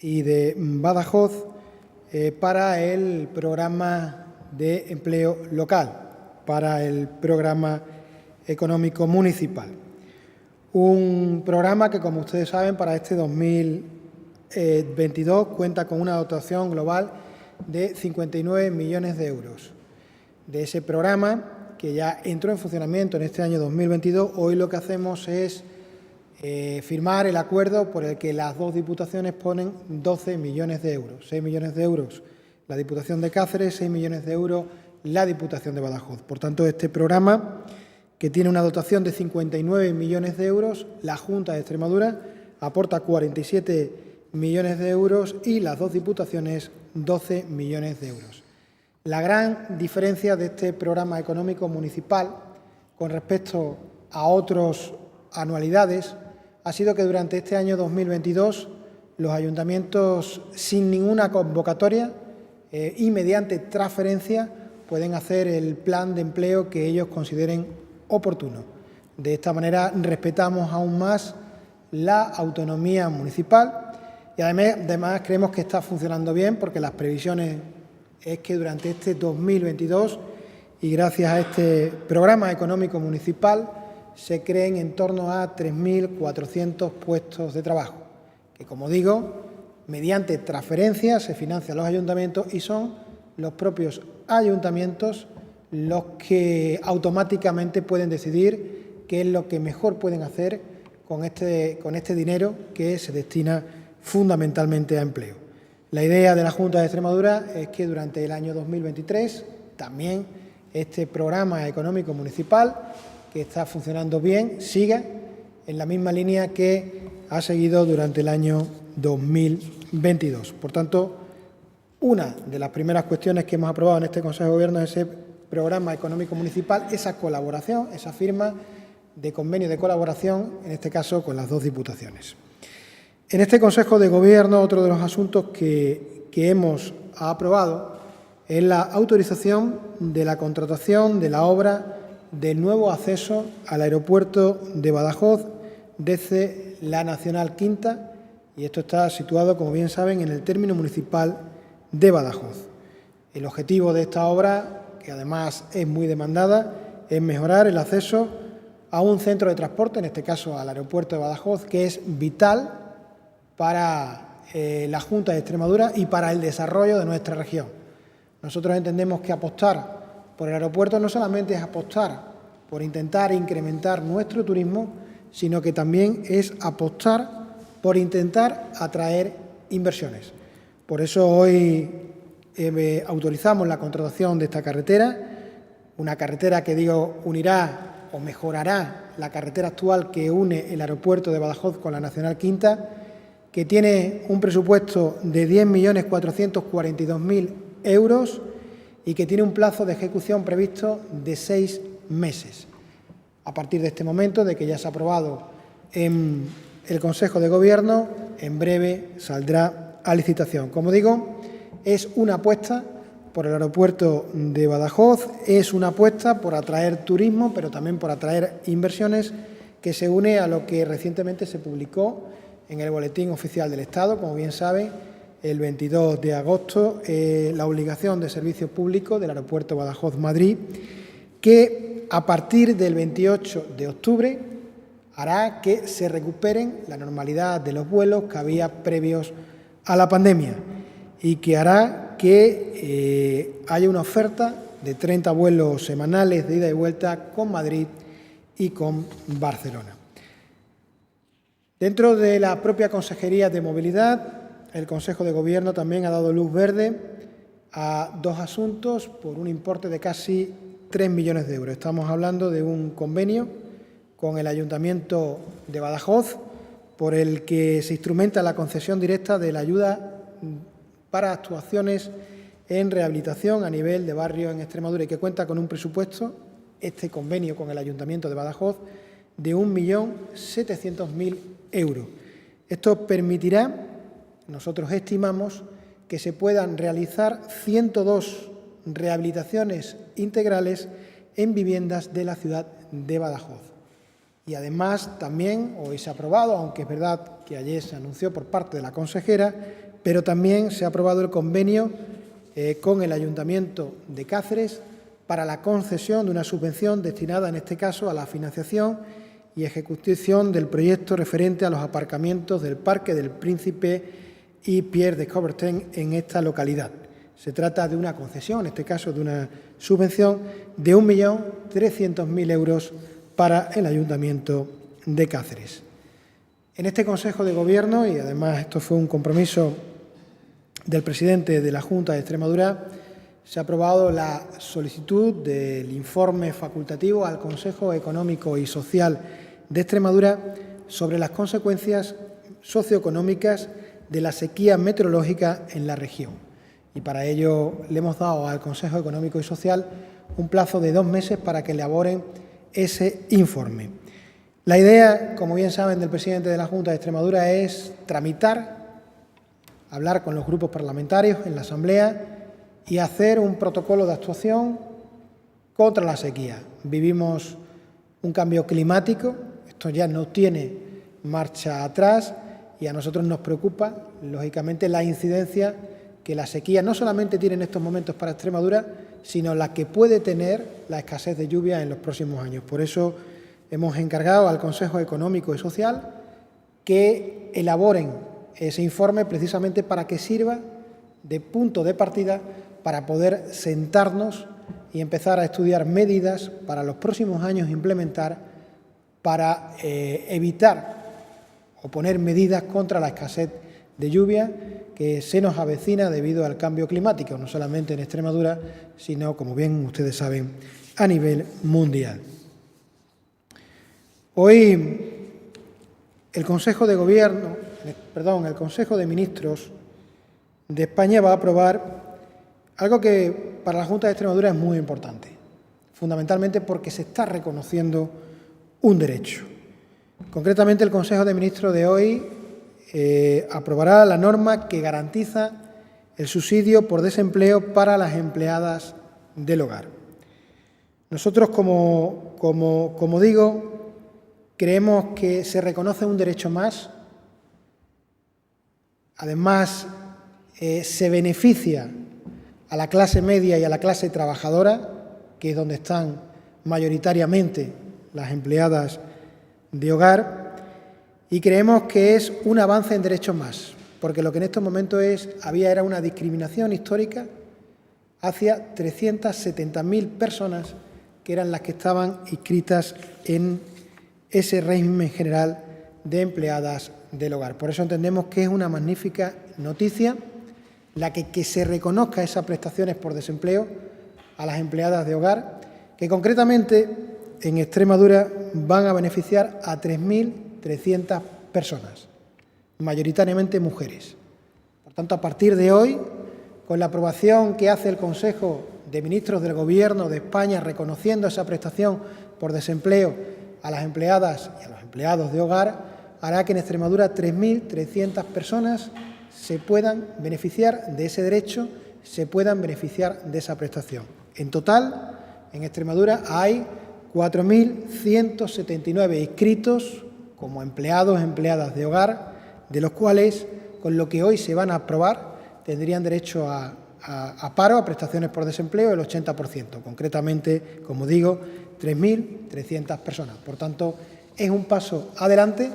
y de Badajoz para el programa de empleo local, para el programa económico municipal. Un programa que, como ustedes saben, para este 2022 cuenta con una dotación global de 59 millones de euros. De ese programa, que ya entró en funcionamiento en este año 2022, hoy lo que hacemos es firmar el acuerdo por el que las dos diputaciones ponen 12 millones de euros. 6 millones de euros la Diputación de Cáceres, 6 millones de euros la Diputación de Badajoz. Por tanto, este programa, que tiene una dotación de 59 millones de euros, la Junta de Extremadura aporta 47 millones de euros y las dos diputaciones 12 millones de euros. La gran diferencia de este programa económico municipal con respecto a otras anualidades ha sido que durante este año 2022 los ayuntamientos, sin ninguna convocatoria y mediante transferencia, pueden hacer el plan de empleo que ellos consideren oportuno. De esta manera respetamos aún más la autonomía municipal y además creemos que está funcionando bien, porque las previsiones es que durante este 2022 y gracias a este programa económico municipal se creen en torno a 3.400 puestos de trabajo, que, como digo, mediante transferencias se financian los ayuntamientos y son los propios ayuntamientos los que automáticamente pueden decidir qué es lo que mejor pueden hacer con este dinero que se destina fundamentalmente a empleo. La idea de la Junta de Extremadura es que durante el año 2023 también este programa económico municipal, que está funcionando bien, siga en la misma línea que ha seguido durante el año 2022. Por tanto, una de las primeras cuestiones que hemos aprobado en este Consejo de Gobierno es ese programa económico municipal, esa colaboración, esa firma de convenio de colaboración, en este caso con las dos diputaciones. En este Consejo de Gobierno, otro de los asuntos que hemos aprobado es la autorización de la contratación de la obra del nuevo acceso al aeropuerto de Badajoz desde la Nacional Quinta, y esto está situado, como bien saben, en el término municipal de Badajoz. El objetivo de esta obra, que además es muy demandada, es mejorar el acceso a un centro de transporte, en este caso al aeropuerto de Badajoz, que es vital para la Junta de Extremadura y para el desarrollo de nuestra región. Nosotros entendemos que apostar por el aeropuerto no solamente es apostar por intentar incrementar nuestro turismo, sino que también es apostar por intentar atraer inversiones. Por eso hoy autorizamos la contratación de esta carretera, una carretera que, digo, unirá o mejorará la carretera actual que une el aeropuerto de Badajoz con la Nacional Quinta, que tiene un presupuesto de 10.442.000 euros y que tiene un plazo de ejecución previsto de 6 meses. A partir de este momento, de que ya se ha aprobado en el Consejo de Gobierno, en breve saldrá a licitación. Como digo, es una apuesta por el aeropuerto de Badajoz, es una apuesta por atraer turismo, pero también por atraer inversiones, que se une a lo que recientemente se publicó en el Boletín Oficial del Estado, como bien saben, el 22 de agosto, la obligación de servicio público del aeropuerto Badajoz-Madrid, que a partir del 28 de octubre hará que se recuperen la normalidad de los vuelos que había previos a la pandemia y que hará que haya una oferta de 30 vuelos semanales de ida y vuelta con Madrid y con Barcelona. Dentro de la propia Consejería de Movilidad, el Consejo de Gobierno también ha dado luz verde a dos asuntos por un importe de casi 3 millones de euros. Estamos hablando de un convenio con el Ayuntamiento de Badajoz por el que se instrumenta la concesión directa de la ayuda para actuaciones en rehabilitación a nivel de barrio en Extremadura y que cuenta con un presupuesto, este convenio con el Ayuntamiento de Badajoz, de 1.700.000 euros. Esto permitirá, nosotros estimamos, que se puedan realizar 102 rehabilitaciones integrales en viviendas de la ciudad de Badajoz. Y además también hoy se ha aprobado, aunque es verdad que ayer se anunció por parte de la consejera, pero también se ha aprobado el convenio con el Ayuntamiento de Cáceres para la concesión de una subvención destinada, en este caso, a la financiación y ejecución del proyecto referente a los aparcamientos del Parque del Príncipe y Pierre de Coubertin en esta localidad. Se trata de una concesión, en este caso de una subvención de 1.300.000 euros para el Ayuntamiento de Cáceres. En este Consejo de Gobierno, y además esto fue un compromiso del presidente de la Junta de Extremadura, se ha aprobado la solicitud del informe facultativo al Consejo Económico y Social de Extremadura sobre las consecuencias socioeconómicas de la sequía meteorológica en la región. Y para ello le hemos dado al Consejo Económico y Social un plazo de 2 meses para que elaboren ese informe. La idea, como bien saben, del presidente de la Junta de Extremadura es tramitar, hablar con los grupos parlamentarios en la Asamblea y hacer un protocolo de actuación contra la sequía. Vivimos un cambio climático, esto ya no tiene marcha atrás y a nosotros nos preocupa, lógicamente, la incidencia que la sequía no solamente tiene en estos momentos para Extremadura, sino la que puede tener la escasez de lluvia en los próximos años. Por eso hemos encargado al Consejo Económico y Social que elaboren ese informe precisamente para que sirva de punto de partida para poder sentarnos y empezar a estudiar medidas para los próximos años implementar para evitar o poner medidas contra la escasez de lluvia que se nos avecina debido al cambio climático, no solamente en Extremadura, sino, como bien ustedes saben, a nivel mundial. Hoy el Consejo de Ministros de España va a aprobar algo que para la Junta de Extremadura es muy importante, fundamentalmente porque se está reconociendo un derecho. Concretamente, el Consejo de Ministros de hoy aprobará la norma que garantiza el subsidio por desempleo para las empleadas del hogar. Nosotros, como digo, creemos que se reconoce un derecho más. Además, se beneficia a la clase media y a la clase trabajadora, que es donde están mayoritariamente las empleadas de hogar, y creemos que es un avance en derechos más, porque lo que en estos momentos era una discriminación histórica hacia 370.000 personas que eran las que estaban inscritas en ese régimen general de empleadas del hogar. Por eso entendemos que es una magnífica noticia la que se reconozca esas prestaciones por desempleo a las empleadas de hogar, que concretamente en Extremadura van a beneficiar a 3.300 personas, mayoritariamente mujeres. Por tanto, a partir de hoy, con la aprobación que hace el Consejo de Ministros del Gobierno de España reconociendo esa prestación por desempleo a las empleadas y a los empleados de hogar, hará que en Extremadura 3.300 personas se puedan beneficiar de ese derecho, se puedan beneficiar de esa prestación. En total, en Extremadura hay 4.179 inscritos como empleados, empleadas de hogar, de los cuales, con lo que hoy se van a aprobar, tendrían derecho a paro, a prestaciones por desempleo, el 80%. Concretamente, como digo, 3.300 personas. Por tanto, es un paso adelante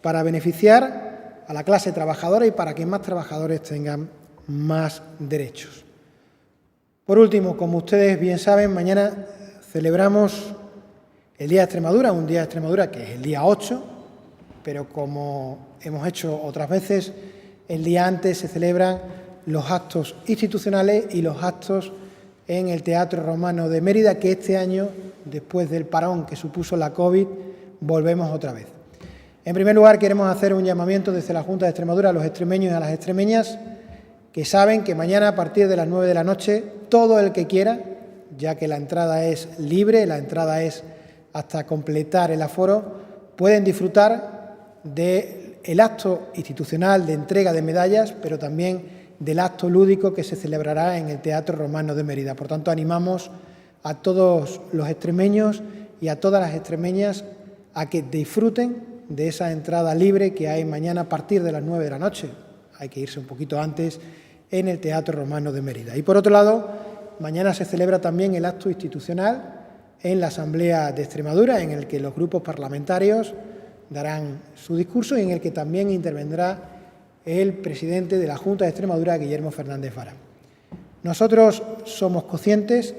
para beneficiar a la clase trabajadora y para que más trabajadores tengan más derechos. Por último, como ustedes bien saben, mañana celebramos el Día de Extremadura, un Día de Extremadura que es el día 8, pero como hemos hecho otras veces, el día antes se celebran los actos institucionales y los actos en el Teatro Romano de Mérida, que este año, después del parón que supuso la COVID, volvemos otra vez. En primer lugar, queremos hacer un llamamiento desde la Junta de Extremadura a los extremeños y a las extremeñas que saben que mañana a partir de las 9 de la noche, todo el que quiera, ya que la entrada es libre, la entrada es hasta completar el aforo, pueden disfrutar del acto institucional de entrega de medallas, pero también del acto lúdico que se celebrará en el Teatro Romano de Mérida. Por tanto, animamos a todos los extremeños y a todas las extremeñas a que disfruten de esa entrada libre que hay mañana a partir de las 9 de la noche. hay que irse un poquito antes, en el Teatro Romano de Mérida. Y por otro lado, mañana se celebra también el acto institucional en la Asamblea de Extremadura, en el que los grupos parlamentarios darán su discurso y en el que también intervendrá el presidente de la Junta de Extremadura, Guillermo Fernández Vara. Nosotros somos conscientes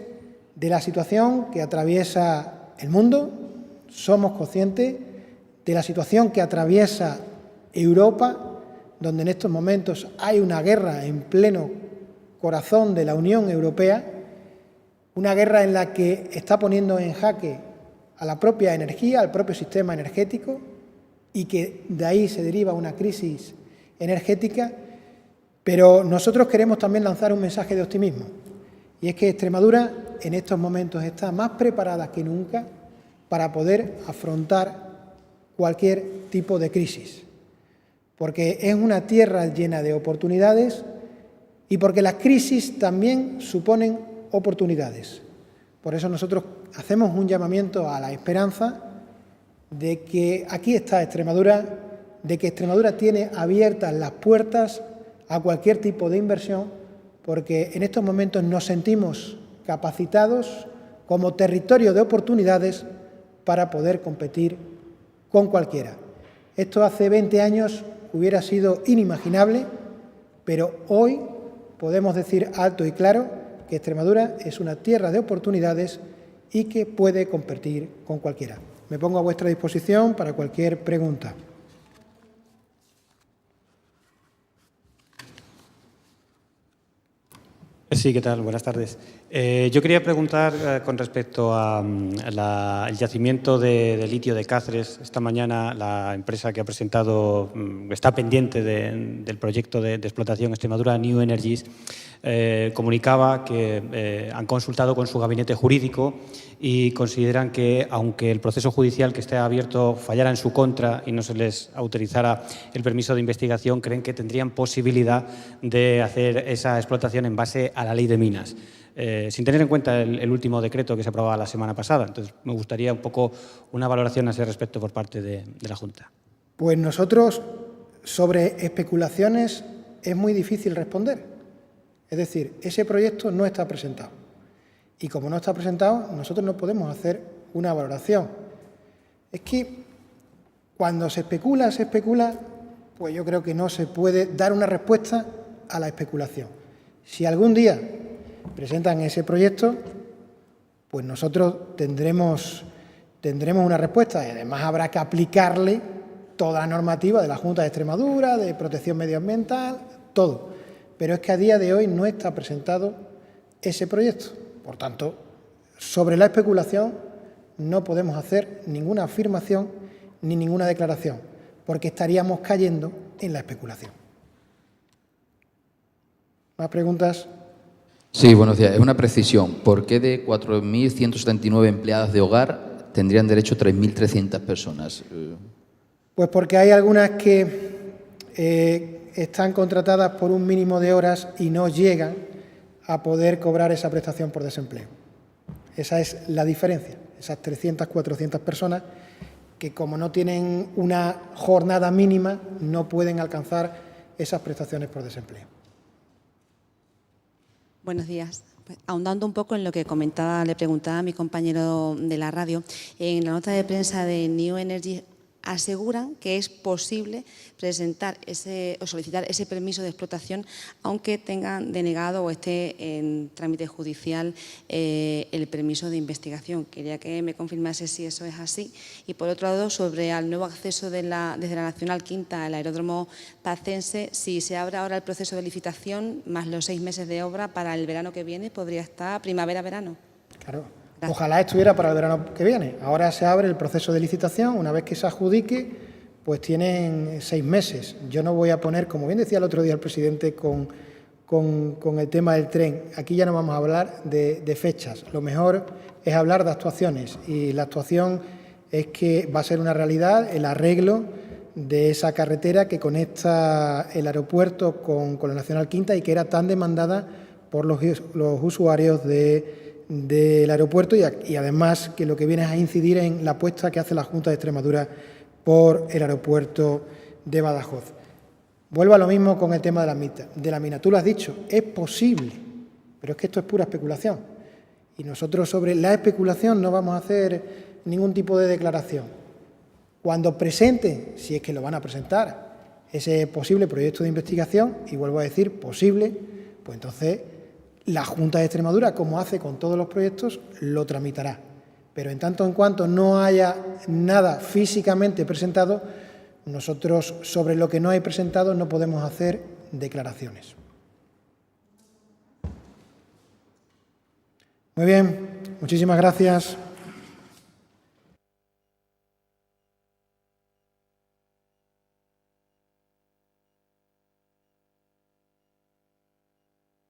de la situación que atraviesa el mundo, somos conscientes de la situación que atraviesa Europa, donde en estos momentos hay una guerra en pleno corazón de la Unión Europea, una guerra en la que está poniendo en jaque a la propia energía, al propio sistema energético, y que de ahí se deriva una crisis energética, pero nosotros queremos también lanzar un mensaje de optimismo, y es que Extremadura en estos momentos está más preparada que nunca para poder afrontar cualquier tipo de crisis, porque es una tierra llena de oportunidades y porque las crisis también suponen oportunidades. Por eso nosotros hacemos un llamamiento a la esperanza de que aquí está Extremadura, de que Extremadura tiene abiertas las puertas a cualquier tipo de inversión, porque en estos momentos nos sentimos capacitados como territorio de oportunidades para poder competir con cualquiera. Esto hace 20 años hubiera sido inimaginable, pero hoy podemos decir alto y claro que Extremadura es una tierra de oportunidades y que puede competir con cualquiera. Me pongo a vuestra disposición para cualquier pregunta. Sí, ¿qué tal? Buenas tardes. Yo quería preguntar con respecto al yacimiento de litio de Cáceres. Esta mañana la empresa que ha presentado, está pendiente del proyecto de explotación Extremadura, New Energies, comunicaba que han consultado con su gabinete jurídico y consideran que, aunque el proceso judicial que esté abierto fallara en su contra y no se les autorizara el permiso de investigación, creen que tendrían posibilidad de hacer esa explotación en base a la ley de minas, sin tener en cuenta el último decreto que se aprobaba la semana pasada. Entonces, me gustaría un poco una valoración a ese respecto por parte de la Junta. Pues nosotros, sobre especulaciones, es muy difícil responder. Es decir, ese proyecto no está presentado. Y como no está presentado, nosotros no podemos hacer una valoración. Es que cuando se especula, pues yo creo que no se puede dar una respuesta a la especulación. Si algún día presentan ese proyecto, pues nosotros tendremos una respuesta y además habrá que aplicarle toda la normativa de la Junta de Extremadura, de protección medioambiental, todo. Pero es que a día de hoy no está presentado ese proyecto. Por tanto, sobre la especulación no podemos hacer ninguna afirmación ni ninguna declaración, porque estaríamos cayendo en la especulación. ¿Más preguntas? Sí, buenos días. Es una precisión. ¿Por qué de 4.179 empleadas de hogar tendrían derecho 3.300 personas? Pues porque hay algunas que están contratadas por un mínimo de horas y no llegan a poder cobrar esa prestación por desempleo. Esa es la diferencia. Esas 300, 400 personas que, como no tienen una jornada mínima, no pueden alcanzar esas prestaciones por desempleo. Buenos días. Pues, ahondando un poco en lo que le preguntaba a mi compañero de la radio, en la nota de prensa de New Energy aseguran que es posible presentar o solicitar ese permiso de explotación aunque tengan denegado o esté en trámite judicial el permiso de investigación. Quería que me confirmase si eso es así. Y por otro lado, sobre el nuevo acceso desde la Nacional Quinta al aeródromo pacense, si se abre ahora el proceso de licitación más los 6 meses de obra para el verano que viene, ¿podría estar primavera-verano? Claro. Ojalá estuviera para el verano que viene. Ahora se abre el proceso de licitación. Una vez que se adjudique, pues tienen 6 meses. Yo no voy a poner, como bien decía el otro día el presidente con el tema del tren, aquí ya no vamos a hablar de fechas. Lo mejor es hablar de actuaciones y la actuación es que va a ser una realidad el arreglo de esa carretera que conecta el aeropuerto con la Nacional Quinta y que era tan demandada por los usuarios del aeropuerto y además que lo que viene es a incidir en la apuesta que hace la Junta de Extremadura por el aeropuerto de Badajoz. Vuelvo a lo mismo con el tema de la mina. Tú lo has dicho, es posible, pero es que esto es pura especulación. Y nosotros sobre la especulación no vamos a hacer ningún tipo de declaración. Cuando presenten, si es que lo van a presentar, ese posible proyecto de investigación, y vuelvo a decir posible, pues entonces la Junta de Extremadura, como hace con todos los proyectos, lo tramitará. Pero en tanto en cuanto no haya nada físicamente presentado, nosotros sobre lo que no hay presentado no podemos hacer declaraciones. Muy bien, muchísimas gracias.